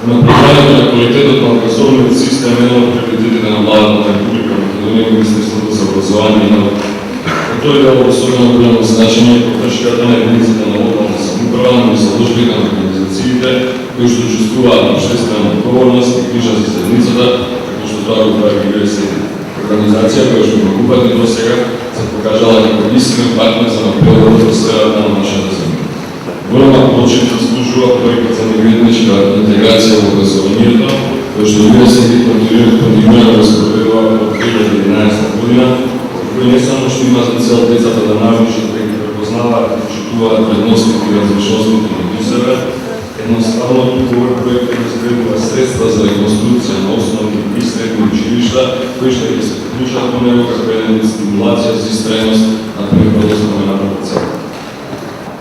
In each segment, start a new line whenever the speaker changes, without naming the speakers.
Унаpređivanje na kvalitetот на образовниот систем е едно од приоритетите на владата на Република Македонија и Министерството за образование и наука. Во тој дел особено голямо значење е поддршката на единиците на локална самоуправа, но и заложбите на организациите кои што учествуваат на обществена одговорност и грижа за заедницата, како што тоа го прави ГРС. Организација која што многупати до сега се покажала како искрен партнер за напредот во сферата на нашата земја. Голема почит заслужува проектот за меѓуетничка интеграција во образованието, кој што ГРС континуирано разпроведува од 2011 година, кој не само што има за цел децата да научат да ги препознаваат и почитуваат вредностите и различностите меѓу себе, едноставно овој проект обезбедува средства за реконструкција на основни и средни училишта, кои што ќе се вклучат во него како една стимулација за истрајност на преходот споменатата цел.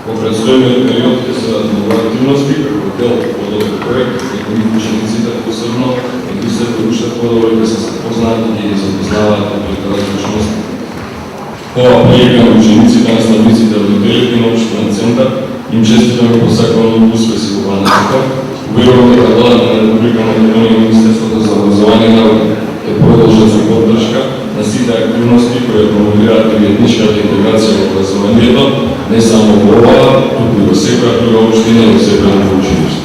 Во предстојниот период ќе се нови активности како дел од овој проект и кои учениците посебно и се уште подобро да се запознаат и да се запознаваат од различности. Ова прилика на учениците, наставниците, родителите и научниот центар им честитаме посакувано успеси во планетата. Уверувам дека владата на Република Македонија и Министерството за образование и наука ќе продолжат со поддршка на сите активности кои промовираат етничката интеграција во образованието, не само во оваа, туку и во секоја друга општина и во секоја друго училиште.